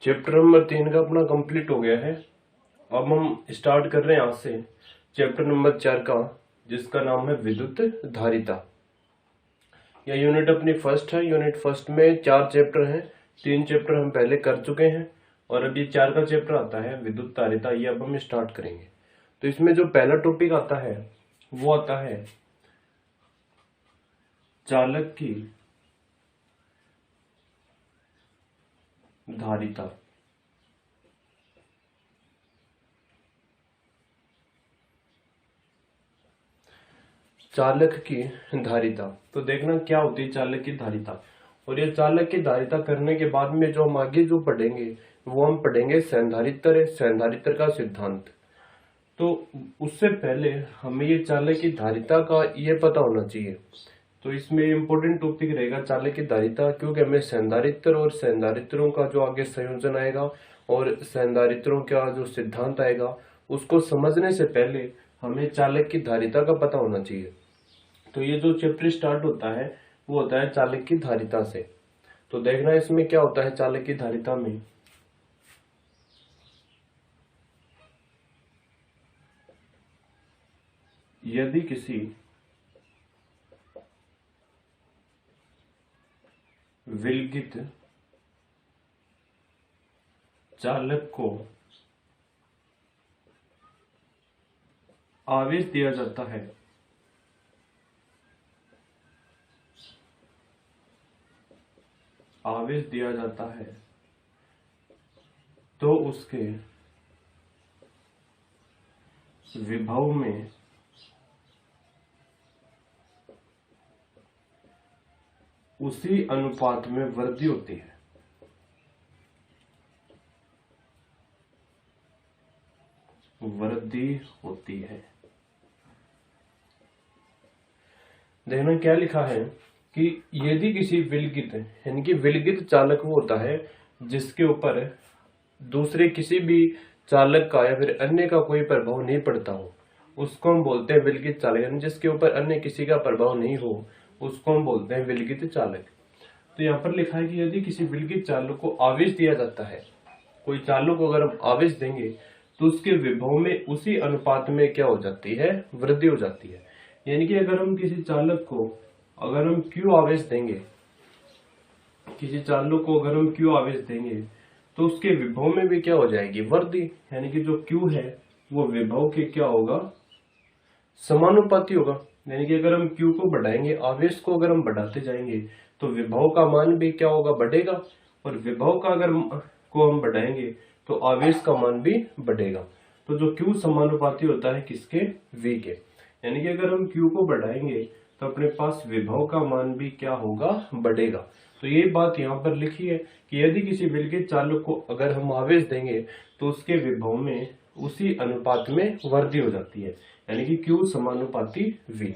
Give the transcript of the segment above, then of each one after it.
Chapter number 3 का अपना complete हो गया है। अब हम स्टार्ट कर रहे हैं आज से चैप्टर नंबर 4 का, जिसका नाम है विद्युत धारिता। यह यूनिट अपनी फर्स्ट है। यूनिट फर्स्ट में 4 चैप्टर हैं। 3 चैप्टर हम पहले कर चुके हैं और अब ये 4 का चैप्टर आता है विद्युत धारिता। ये अब हम स्टार्ट करेंगे। तो इसमें जो पहला टॉपिक आता है वो आता है चालक की धारिता। चालक की धारिता, तो देखना क्या होती है चालक की धारिता। और ये चालक की धारिता करने के बाद में जो हम आगे जो पढ़ेंगे वो हम पढ़ेंगे संधारित्र का सिद्धांत। तो उससे पहले हमें ये चालक की धारिता का ये पता होना चाहिए। तो इसमें इम्पोर्टेंट टॉपिक रहेगा चालक की धारिता, क्योंकि हमें संधारित्र और संधारित्रों का जो आगे संयोजन आएगा और संधारित्रों का जो सिद्धांत आएगा उसको समझने से पहले हमें चालक की धारिता का पता होना चाहिए। तो ये जो चैप्टर स्टार्ट होता है वो होता है चालक की धारिता से। तो देखना इसमें क्या होता है चालक की धारिता में। यदि किसी विलगित चालक को आवेश दिया जाता है तो उसके विभव में उसी अनुपात में वृद्धि होती है। देखना क्या लिखा है कि यदि किसी विलगित यानी कि विलगित चालक वो होता है जिसके ऊपर दूसरे किसी भी चालक का या फिर अन्य का कोई प्रभाव नहीं पड़ता हो, उसको हम बोलते हैं विलगित चालक। यानी जिसके ऊपर अन्य किसी का प्रभाव नहीं हो उसको हम बोलते हैं विलगित चालक। तो यहाँ पर लिखा है कि यदि किसी विलगित चालक को आवेश दिया जाता है, कोई चालक को अगर हम आवेश देंगे तो उसके विभव में उसी अनुपात में क्या हो जाती है, वृद्धि हो जाती है। यानी कि अगर हम किसी चालक को अगर हम Q आवेश देंगे, किसी चालक को अगर हम Q आवेश देंगे तो उसके विभव में भी क्या हो जाएगी, वृद्धि। यानी कि जो Q है वो विभव के क्या होगा, समानुपाती होगा। यानी कि अगर हम Q को बढ़ाएंगे, आवेश को अगर हम बढ़ाते जाएंगे तो विभव का मान भी क्या होगा, बढ़ेगा। और विभव का अगर को हम बढ़ाएंगे तो आवेश का मान भी बढ़ेगा। तो जो Q समानुपाती होता है किसके, V के। यानी कि अगर हम Q को बढ़ाएंगे तो अपने पास विभव का मान भी क्या होगा, बढ़ेगा। तो ये बात यहाँ पर लिखी है कि यदि किसी विलगित चालक को अगर हम आवेश देंगे तो उसके विभव में उसी अनुपात में वृद्धि हो जाती है। यानी कि Q समानुपाती V।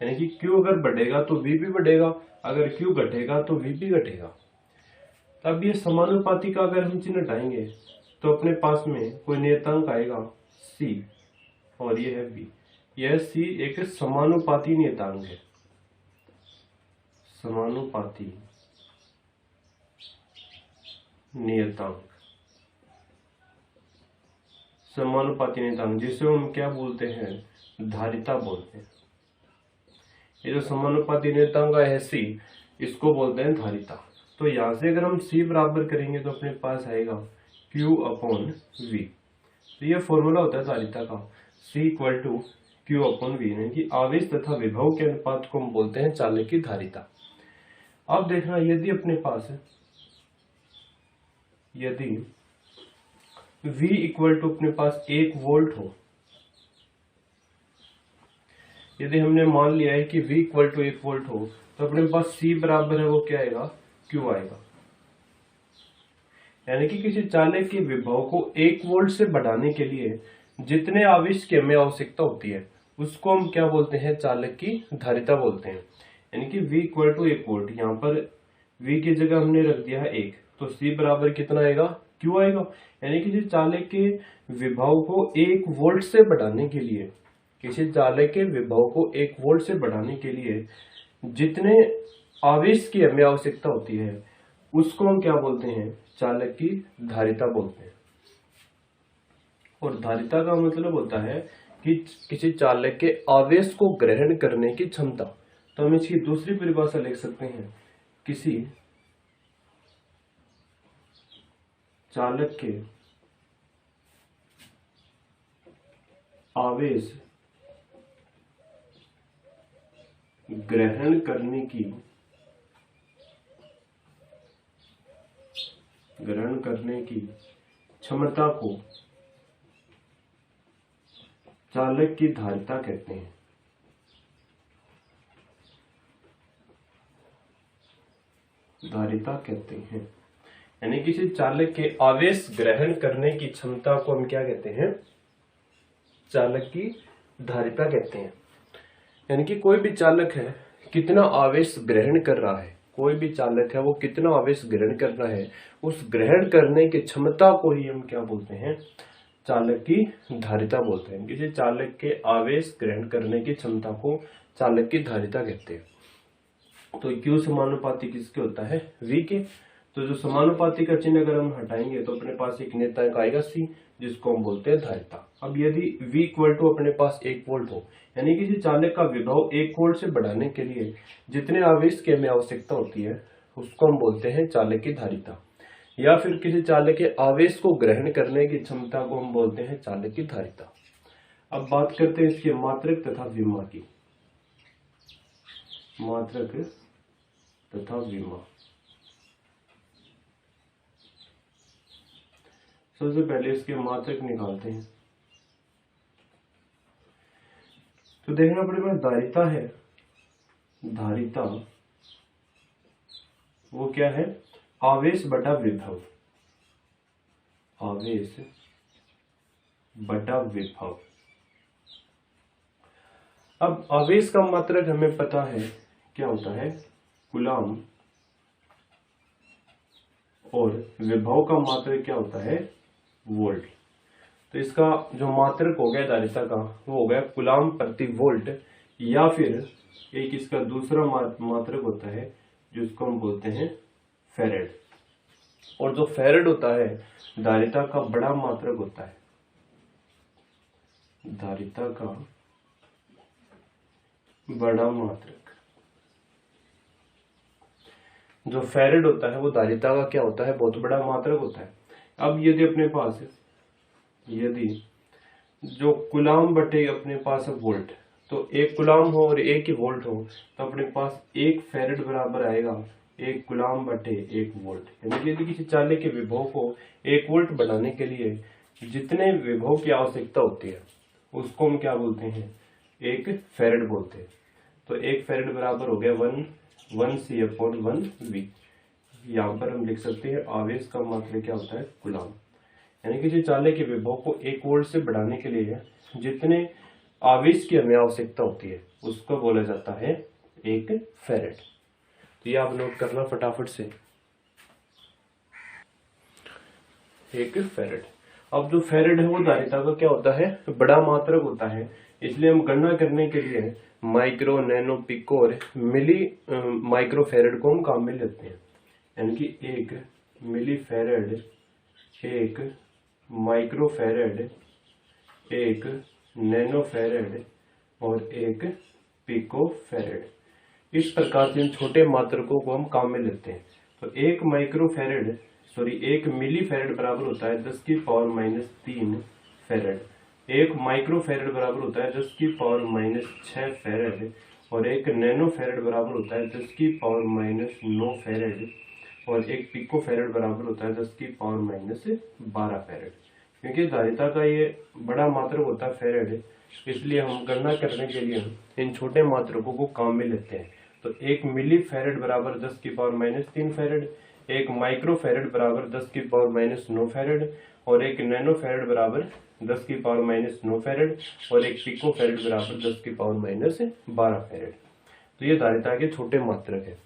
यानी कि Q अगर बढ़ेगा तो V भी बढ़ेगा, अगर Q घटेगा तो V भी घटेगा। अब ये समानुपाती का अगर हम चिन्ह हटाएंगे तो अपने पास में कोई नियतांक आएगा C और ये है V। यह C एक समानुपाती नियतांक है, समानुपाती नियतांक जिसे हम क्या बोलते हैं, धारिता बोलते हैं। ये जो समानुपाती नियतांक है C, इसको बोलते हैं धारिता। तो यहां से अगर हम C बराबर करेंगे तो अपने पास आएगा Q अपॉन V। तो ये फॉर्मूला होता है धारिता का, C equal to Q upon V। यानी कि आवेश तथा विभव के अनुपात को हम बोलते हैं चालक की धारिता। अब देखना यदि अपने पास यदि V इक्वल टू अपने पास 1 वोल्ट हो, यदि हमने मान लिया है कि V इक्वल टू 1 वोल्ट हो तो अपने पास C बराबर है वो क्या आएगा, Q आएगा। यानी कि किसी चालक के विभव को 1 वोल्ट से बढ़ाने के लिए जितने आवेश की हमें आवश्यकता होती है उसको हम क्या बोलते हैं, चालक की धारिता बोलते हैं। यानी कि V इक्वल टू 1 वोल्ट, यहाँ पर V की जगह हमने रख दिया है 1, तो C बराबर कितना आएगा, Q आएगा। यानी कि चालक के विभव को 1 वोल्ट से बढ़ाने के लिए, किसी चालक के विभव को 1 वोल्ट से बढ़ाने के लिए जितने आवेश की हमें आवश्यकता होती है उसको हम क्या बोलते हैं, चालक की धारिता बोलते हैं। और धारिता का मतलब होता है कि किसी चालक के आवेश को ग्रहण करने की क्षमता। तो हम इसकी दूसरी परिभाषा लिख सकते हैं, किसी चालक के आवेश ग्रहण करने की क्षमता को चालक की धारिता कहते हैं। धारिता कहते हैं, यानी किसी चालक के आवेश ग्रहण करने की क्षमता को हम क्या कहते हैं? चालक की धारिता कहते हैं। यानी कि कोई भी चालक है कितना आवेश ग्रहण कर रहा है, कोई भी चालक है वो कितना आवेश ग्रहण कर रहा है, उस ग्रहण करने की क्षमता को ही हम क्या बोलते हैं? चालक की धारिता बोलते हैं। किसी चालक के आवेश ग्रहण करने की क्षमता को चालक की धारिता कहते हैं। तो Q समानुपाती किसके होता है? V के। तो जो समानुपाती का चिन्ह अगर हम हटाएंगे तो अपने पास एक नेतांक आएगा C, जिसको हम बोलते हैं धारिता। अब यदि V इक्वल टू अपने पास 1 वोल्ट हो, यानी किसी चालक का विभव 1 वोल्ट से बढ़ाने के लिए जितने आवेश की हमें आवश्यकता होती है उसको हम बोलते हैं चालक की धारिता। या फिर किसी चालक के आवेश को ग्रहण करने की क्षमता को हम बोलते हैं चालक की धारिता। अब बात करते हैं इसके मात्रक तथा विमा की। मात्रक तथा विमा। सबसे पहले इसके मात्रक निकालते हैं। तो देखना अपने पास धारिता है, धारिता वो क्या है? आवेश बटा विभव। आवेश बटा विभव। अब आवेश का मात्रक हमें पता है क्या होता है? कूलम। और विभव का मात्रक क्या होता है? वोल्ट। तो इसका जो मात्रक हो गया धारिता का वो हो गया कूलम प्रति वोल्ट, या फिर एक इसका दूसरा मात्रक होता है जिसको हम बोलते हैं फैरेड। और जो फैरेड होता है धारिता का बड़ा मात्रक होता है। धारिता का बड़ा मात्रक जो फैरेड होता है वो धारिता का क्या होता है? बहुत बड़ा मात्रक होता है। अब यदि अपने पास यदि जो कूलम बटे अपने पास वोल्ट, तो 1 कूलम हो और 1 ही वोल्ट हो तो अपने पास 1 फैरेड बराबर आएगा 1 कूलम बटे 1 वोल्ट। यानी कि यदि किसी चालक के विभव को 1 वोल्ट बढ़ाने के लिए जितने विभव की आवश्यकता होती है उसको हम क्या बोलते हैं? 1 फैरेड बोलते हैं। तो 1 फैरेड बराबर हो गया 1C/1V। यहाँ पर हम लिख सकते हैं आवेश का मात्रक क्या होता है? कूलम। यानी किसी चालक के विभव को 1 वोल्ट से बढ़ाने के लिए जितने आवेश की हमें आवश्यकता होती है उसको बोला जाता है 1 फैरेड। तो ये आप नोट करना फटाफट से, 1 फैरेड। अब जो फैरेड है वो धारिता का क्या होता है? बड़ा मात्रक होता है। इसलिए हम गणना करने के लिए माइक्रो, नैनो, पिको और मिली माइक्रो फैरेड को हम काम में लेते हैं। यानी कि 1 millifarad, 1 microfarad, 1 nanofarad और 1 पिको फैरेड। इस प्रकार से इन छोटे मात्रकों को हम काम में लेते हैं। तो 1 माइक्रो फैरेड 1 मिली फैरेड बराबर होता है 10⁻³ फैरेड। 1 माइक्रो फैरेड बराबर होता है 10⁻⁶ फैरेड। और 1 नैनो फैरेड बराबर होता है 10⁻⁹ फैरेड। और 1 पिको फैरेड बराबर होता है 10⁻12 फैरेड। क्योंकि धारिता का ये बड़ा मात्रक होता है फैरेड, इसलिए हम गणना करने के लिए इन छोटे मात्रकों को काम में लेते हैं। तो 1 मिली फैरेड बराबर 10⁻³ फैरेड, 1 माइक्रो फैरेड बराबर 10⁻⁹ फैरेड और 1 नैनो फैरेड बराबर 10⁻⁹ फैरेड और 1 पिको फैरेड बराबर 10⁻12 फैरेड। तो ये धारिता के छोटे मात्रक है।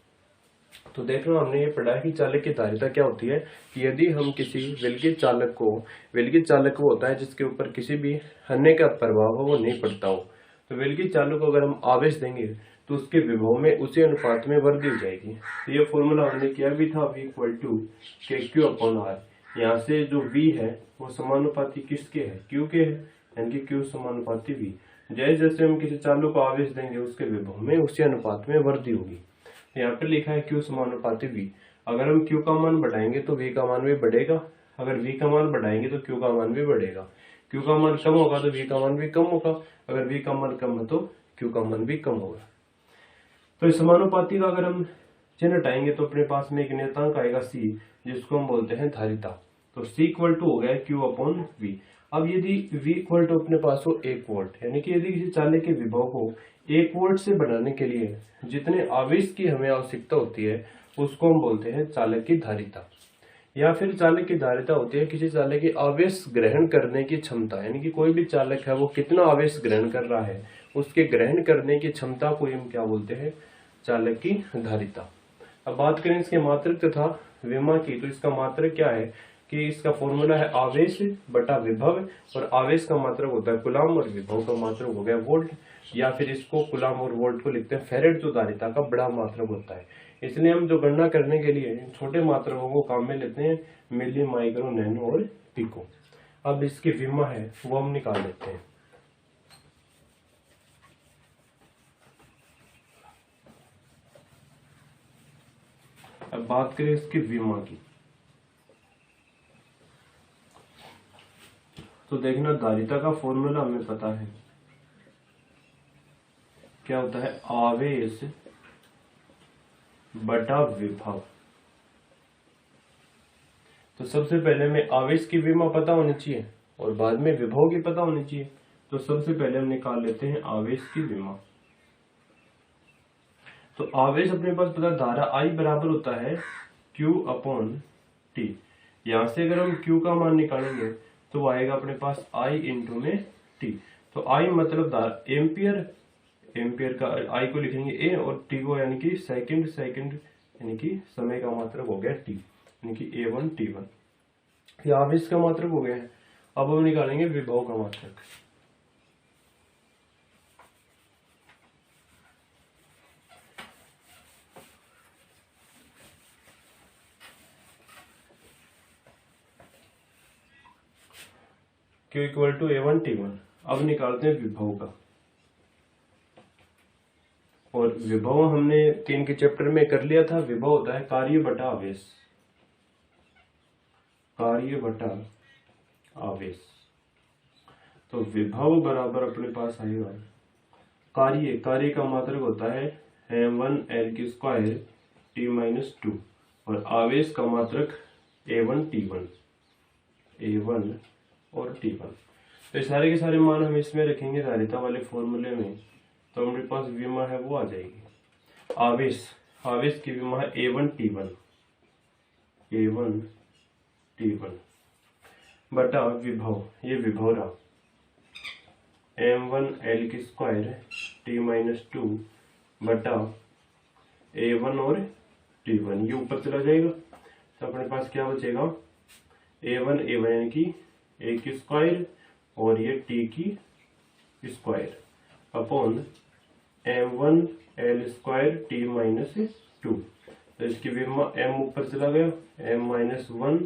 तो देखना हमने ये पढ़ा कि चालक की धारिता क्या होती है कि यदि हम किसी विलगित चालक वो होता है जिसके ऊपर किसी भी अन्य का प्रभाव हो वो नहीं पड़ता हो, तो विलगित चालक को अगर हम आवेश देंगे तो उसके विभव में उसी अनुपात में वृद्धि हो जाएगी। तो ये फॉर्मूला हमने किया भी था, V इक्वल टू KQ/R। यहाँ से जो V है वो समानुपाती किसके है, Q के है, यानी कि Q समानुपाती V। जैसे जैसे हम किसी चालक को आवेश देंगे उसके विभव में उसी अनुपात में वृद्धि होगी। यहाँ पे लिखा है Q समानुपाती V। अगर हम Q का मान बढ़ाएंगे तो V का मान भी बढ़ेगा, अगर V का मान बढ़ाएंगे तो Q का मान भी बढ़ेगा। Q का मान कम होगा तो V का मान भी कम होगा, अगर V का मान कम है तो Q का मान भी कम होगा। तो इस समानुपाती का अगर हम चिन्ह हटाएंगे तो अपने पास में एक नियतांक आएगा C, जिसको हम बोलते हैं धारिता। तो C इक्वल टू हो गया Q/V। अब यदि V इक्वल टू अपने पास हो 1 वोल्ट, यानी कि यदि किसी चालक के विभव को 1 वोल्ट से बढ़ाने के लिए जितने आवेश की हमें आवश्यकता होती है उसको हम बोलते हैं चालक की धारिता। या फिर चालक की धारिता होती है किसी चालक की आवेश ग्रहण करने की क्षमता, यानी कि कोई भी चालक है वो कितना आवेश ग्रहण कर रहा है उसके ग्रहण करने की क्षमता को हम क्या बोलते हैं, चालक की धारिता। अब बात करें इसके मात्रक तथा विमा की, तो इसका मात्रक क्या है कि इसका फॉर्मूला है आवेश बटा विभव, और आवेश का मात्रक होता है कूलम और विभव का मात्रक हो गया वोल्ट, या फिर इसको कूलम और वोल्ट को लिखते हैं फेरेड, जो धारिता का बड़ा मात्रक होता है। इसलिए हम जो गणना करने के लिए छोटे मात्रकों को काम में लेते हैं, मिली, माइक्रो, नैनो और पिको। अब इसकी विमा है वो हम निकाल लेते हैं। अब बात करें इसकी विमा की, तो देखना धारिता का फॉर्मूला हमें पता है क्या होता है, आवेश बटा विभव। तो सबसे पहले हमें आवेश की विमा पता होनी चाहिए और बाद में विभव की पता होनी चाहिए। तो सबसे पहले हम निकाल लेते हैं आवेश की विमा। तो आवेश अपने पास पता, धारा I बराबर होता है Q/T। यहां से अगर हम Q का मान निकालेंगे तो आएगा अपने पास I इंटू में T। तो I मतलब धारा एम्पियर, एम्पियर का I को लिखेंगे A और T को यानी कि सेकंड, सेकंड यानी कि समय का मात्रक हो गया T, यानी कि A1 T1। ये आवेश का मात्रक हो गया है। अब हम निकालेंगे विभव का मात्रक। Q equal to A1 T1। अब निकालते हैं विभव का, और विभव हमने 3 के चैप्टर में कर लिया था। विभव होता है कार्य बटा आवेश, कार्य बटा आवेश। तो विभव बराबर अपने पास आएगा कार्य, कार्य का मात्रक होता है m1L² T-2, और आवेश का मात्रक A1 T1, A1 और T1। तो सारे के सारे मान हम इसमें रखेंगे धारिता वाले फॉर्मूले में, तो हमारे पास विमा है वो आ जाएगी। आवेश, आवेश की विमा है A1 T1, A1 T1 बटा विभव, ये विभव रहा m1L² T-2 बटा A1 और T1, ये ऊपर चला जाएगा। तो अपने पास क्या बचेगा, A1 यानी कि A² और ये T² अपॉन m1L² T-2। तो इसकी विमा m ऊपर चला गया, m-1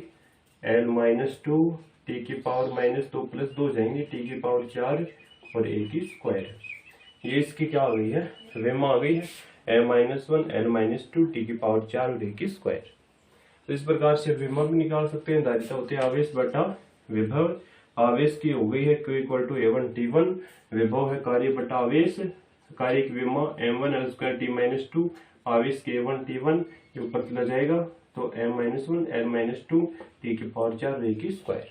L-2 T⁻² प्लस 2 जाएंगे T⁴ और A²। ये इसकी क्या आ गई है, विमा आ गई है m-1 L-2 T⁴ और A²। तो इस प्रकार से विमा भी निकाल सकते हैं। धारिता होती है आवेश बटा विभव। आवेश की हो गई है Q equal to A1 T1, विभव है कार्य बटा आवेश, कार्य की विमा m1L² T-2, आवेश के A1 T1, ये ऊपर चला जाएगा तो m-1 L-2 T⁴ A²।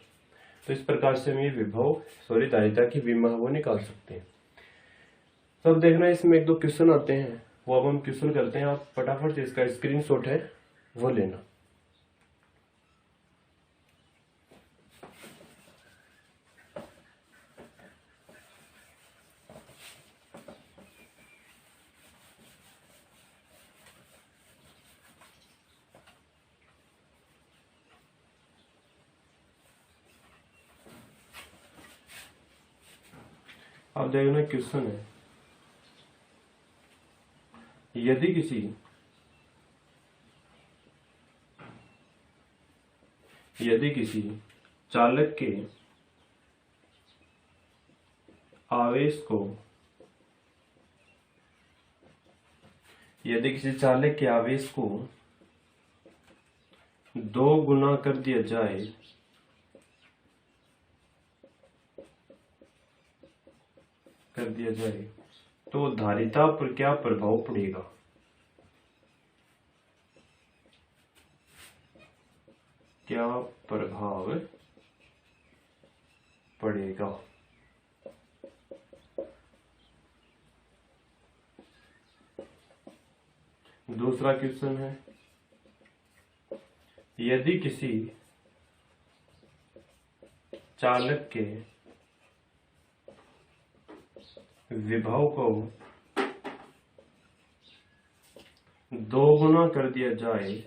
तो इस प्रकार से हम ये विभव धारिता की विमा वो निकाल सकते हैं। तो अब देखना इसमें 1-2 क्वेश्चन आते हैं, वो अब हम क्वेश्चन करते हैं। आप फटाफट से इसका स्क्रीनशॉट है वो लेना। अब देखना क्वेश्चन है, यदि किसी चालक के आवेश को दो गुना कर दिया जाए तो धारिता पर क्या प्रभाव पड़ेगा? दूसरा क्वेश्चन है, यदि किसी चालक के विभव को दो गुना कर दिया जाए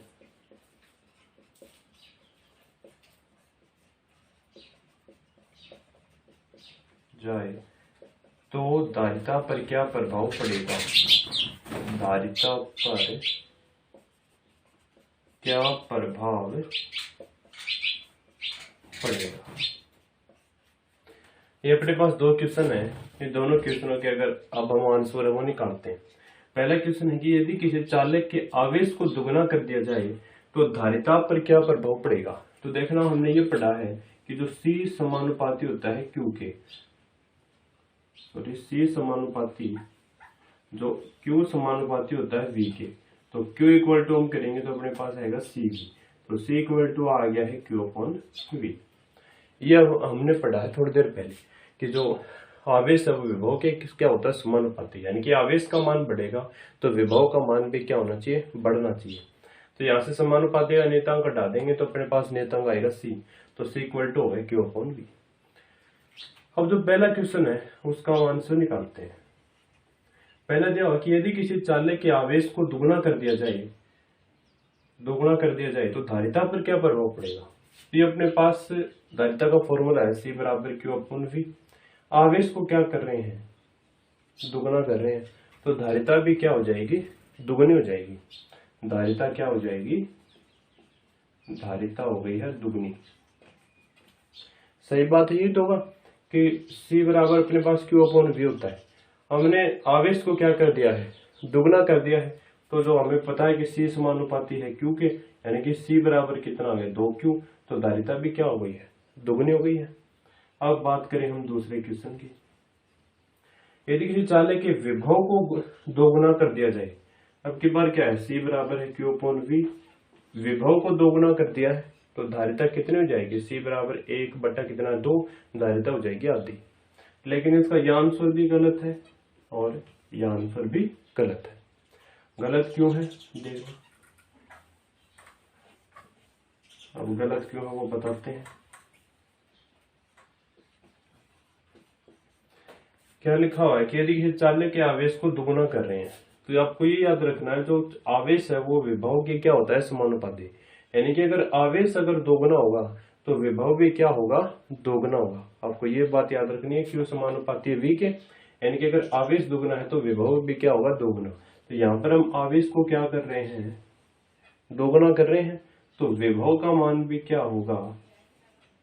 तो धारिता पर क्या प्रभाव पड़ेगा? ये अपने पास दो क्वेश्चन है। ये दोनों क्वेश्चनों के अगर अब हम आंसर है वो निकालते हैं। पहला क्वेश्चन है कि यदि किसी चालक के आवेश को दुगना कर दिया जाए तो धारिता पर क्या प्रभाव पड़ेगा? तो देखना, हमने ये पढ़ा है कि जो C समानुपाती होता है Q के, C समानुपाती जो Q समानुपाती होता है V के, तो Q इक्वल टू हम करेंगे तो अपने पास आएगा CV, तो C इक्वल टू आ गया है Q अपॉन V। ये हमने पढ़ा है थोड़ी देर पहले कि जो आवेश है वो विभव के क्या होता है, समानुपाती, यानी कि आवेश का मान बढ़ेगा तो विभव का मान भी क्या होना चाहिए, बढ़ना चाहिए। तो यहाँ से समानुपाती का नियतांक हटा देंगे तो अपने पास नियतांक आएगा C, तो C इक्वल टू होगा Q अपॉन V। अब जो पहला क्वेश्चन है उसका आंसर निकालते हैं। पहला दिया हुआ कि यदि किसी चालक के आवेश को दुगुना कर दिया जाए तो धारिता पर क्या प्रभाव पड़ेगा? ये अपने पास धारिता का फॉर्मूला है C बराबर Q अपॉन V। आवेश को क्या कर रहे हैं, दुगना कर रहे हैं, तो धारिता भी क्या हो जाएगी, दुगनी हो जाएगी। धारिता क्या हो जाएगी, धारिता हो गई है दुगनी। सही बात है, ये तो होगा कि C बराबर अपने पास Q अपॉन V होता है। हमने आवेश को क्या कर दिया है, दुगना कर दिया है, तो जो हमें पता है कि C समानुपाती है Q के, यानी कि C बराबर कितना आ गया 2Q, तो धारिता भी क्या हो गई है, दुगनी हो गई है। अब बात करें हम दूसरे क्वेश्चन की। यदि किसी चालक के विभव को दो गुना कर दिया जाए, अब की बार क्या है, C बराबर है Q अपॉन V, विभव को दो गुना कर दिया है तो धारिता कितनी हो जाएगी, C बराबर 1 बटा कितना 2, धारिता हो जाएगी आधी। लेकिन इसका यह आंसर भी गलत है और यह आंसर भी गलत है। गलत क्यों है देखो, अब गलत क्यों है वो बताते हैं। क्या लिखा हुआ है कि यदि किसी चालक के आवेश को दुगुना कर रहे हैं, तो आपको ये याद रखना है जो आवेश है वो विभव के क्या होता है, समानुपाती। यानी कि अगर आवेश अगर दोगुना होगा तो विभव भी क्या होगा, दोगुना होगा। आपको ये बात याद रखनी है, Q समानुपाती है V के, यानी कि अगर आवेश दोगुना है तो विभव भी क्या होगा, दोगुना। तो यहाँ पर हम आवेश को क्या कर रहे हैं, दोगुना कर रहे हैं, तो विभव का मान भी क्या होगा,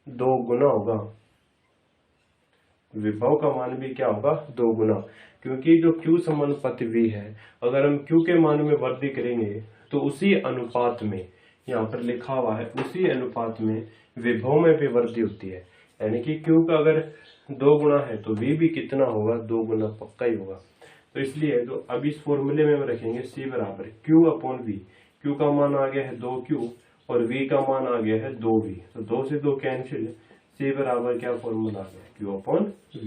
दोगुना होगा। विभव का मान भी क्या होगा, दोगुना, क्योंकि जो Q समानुपाती V है, अगर हम Q के मान में वृद्धि करेंगे तो उसी अनुपात में, यहाँ पर लिखा हुआ है उसी अनुपात में विभव में भी वृद्धि होती है। यानी कि Q का अगर दो गुना है तो V भी कितना होगा, दो गुना पक्का ही होगा। तो इसलिए जो अब इस फॉर्मूले में हम रखेंगे C बराबर Q अपॉन V। Q का मान आ गया है 2Q और V का मान आ गया है 2V, तो 2 से 2 कैंसिल, C बराबर क्या फॉर्मूला आ गया, Q अपॉन V।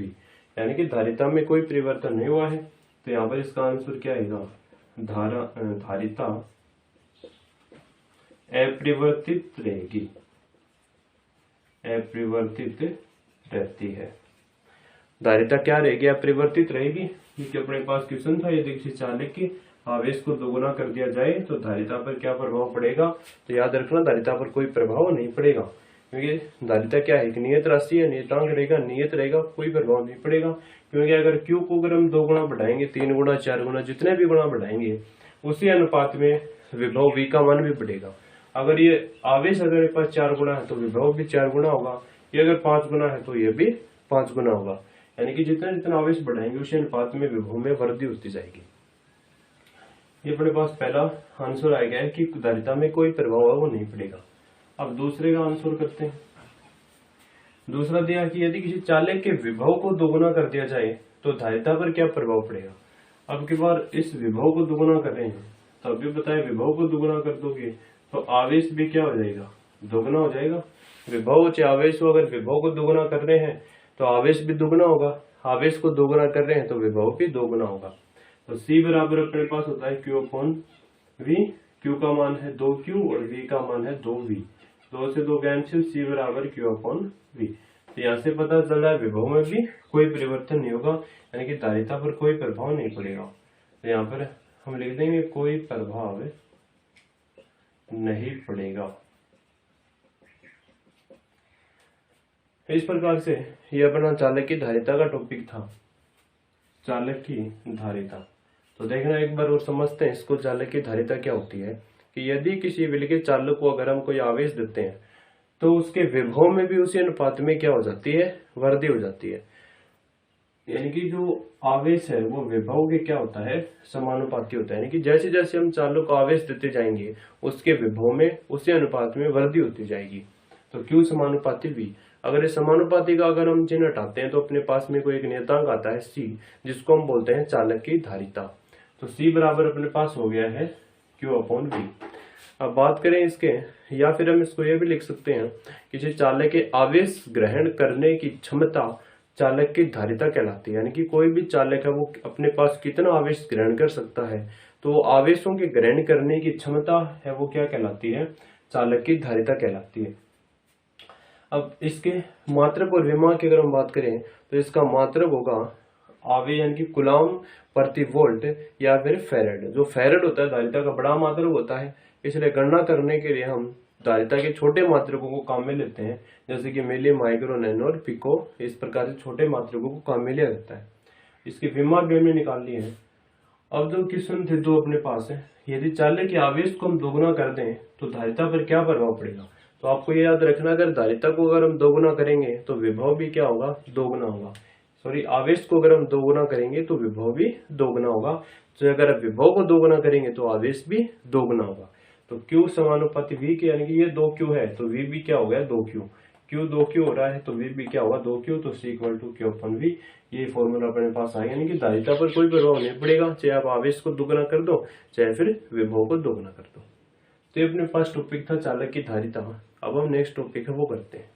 यानी कि धारिता में कोई परिवर्तन नहीं हुआ है, तो यहाँ पर इसका आंसर क्या आएगा, धारिता अपरिवर्तित रहेगी, अपरिवर्तित रहती है। धारिता क्या रहेगी, अपरिवर्तित रहेगी। क्योंकि अपने पास क्वेश्चन था, यदि किसी चालक के आवेश को दोगुना कर दिया जाए तो धारिता पर क्या प्रभाव पड़ेगा, तो याद रखना धारिता पर कोई प्रभाव नहीं पड़ेगा, क्योंकि धारिता क्या है, एक नियत राशि है, नियतांक रहेगा, नियत रहेगा, कोई प्रभाव नहीं पड़ेगा। क्योंकि अगर Q को अगर हम दो गुना बढ़ाएंगे, 3 गुना, 4 गुना, जितने भी गुना बढ़ाएंगे उसी अनुपात में विभव v का मान भी बढ़ेगा। अगर ये आवेश अगर मेरे पास 4 गुना है तो विभव भी 4 गुना होगा, ये अगर 5 गुना है तो ये भी 5 गुना होगा। यानी कि जितना जितना आवेश बढ़ाएंगे उसी अनुपात में विभव में वृद्धि होती जाएगी। ये अपने पास पहला आंसर आ गया है कि धारिता में कोई प्रभाव है वो नहीं पड़ेगा। अब दूसरे का आंसर करते हैं। दूसरा दिया कि यदि किसी चालक के विभव को दोगुना कर दिया जाए तो धारिता पर क्या प्रभाव पड़ेगा। अब की बार इस विभव को दोगुना कर रहे हैं तो अभी बताए विभव को दोगुना कर दोगे तो आवेश भी क्या हो जाएगा, दोगुना हो जाएगा। विभव चाहे आवेश हो, अगर विभव को दोगुना कर रहे हैं तो आवेश भी दोगुना होगा, आवेश को दोगुना कर रहे हैं तो विभव भी दोगुना होगा। तो C बराबर अपने पास होता है Q/V। Q का मान है 2Q और V का मान है 2V। 2 से 2 कैंसिल, C बराबर Q/V। तो यहाँ से पता चल रहा है विभव में भी कोई परिवर्तन नहीं होगा, यानी कि धारिता पर कोई प्रभाव नहीं पड़ेगा। तो यहाँ पर हम लिख देंगे कोई प्रभाव नहीं पड़ेगा। इस प्रकार से यह अपना चालक की धारिता का टॉपिक था, चालक की धारिता। तो देखना एक बार और समझते हैं इसको, चालक की धारिता क्या होती है। कि यदि किसी विलगित चालक को अगर हम कोई आवेश देते हैं तो उसके विभव में भी उसी अनुपात में क्या हो जाती है, वृद्धि हो जाती है। यानी कि जो आवेश है वो विभव के क्या होता है, समानुपाती होता है। यानी कि जैसे जैसे हम चालक को आवेश देते जाएंगे उसके विभव में उसी अनुपात में वृद्धि होती जाएगी। तो Q समानुपाती V। अगर इस समानुपाती का अगर हम चिन्ह हटाते हैं तो अपने पास में कोई एक नियतांक आता है C, जिसको हम बोलते हैं चालक की धारिता। तो C बराबर अपने पास हो गया है Q/V। अब बात करें इसके, या फिर हम इसको ये भी लिख सकते हैं किसी चालक के आवेश ग्रहण करने की क्षमता चालक की धारिता कहलाती है। यानी कि कोई भी चालक है वो अपने पास कितना आवेश ग्रहण कर सकता है, तो आवेशों के ग्रहण करने की क्षमता है वो क्या कहलाती है, चालक की धारिता कहलाती है। अब इसके मात्रक और विमा की अगर हम बात करें तो इसका मात्रक होगा आवेश, यानी कि कूलम प्रति वोल्ट या फिर फैराड। जो फैराड होता है धारिता का बड़ा मात्रक होता है, इसलिए गणना करने के लिए हम धारिता के छोटे मात्रकों को काम में लेते हैं, जैसे कि मिली, माइक्रो, नैनो और पिको। इस प्रकार से छोटे मात्रकों को काम में लिया जाता है। इसकी विमा भी हमने निकाल ली है। अब जो क्वेश्चन थे दो अपने पास है, यदि चालक के आवेश को हम दोगुना कर दें तो धारिता पर क्या प्रभाव पड़ेगा। तो आपको ये याद रखना, अगर धारिता को अगर हम दोगुना करेंगे तो विभव भी क्या होगा, दोगुना होगा। सॉरी, आवेश को अगर हम दोगुना करेंगे तो विभव भी दोगुना होगा। तो अगर आप विभव को दोगुना करेंगे तो आवेश भी दोगुना होगा। तो Q समानुपाती V के, यानी कि ये 2Q है तो V भी क्या हो गया, 2Q। Q 2Q हो रहा है तो V भी क्या होगा, 2Q। तो C = Q/V। ये फॉर्मूला अपने पास आएगा, यानी कि धारिता पर कोई प्रभाव नहीं पड़ेगा, चाहे आप आवेश को दोगुना कर दो चाहे फिर विभव को दोगुना कर दो। तो ये अपने पास टॉपिक था चालक की धारिता। अब हम नेक्स्ट टॉपिक है वो करते हैं।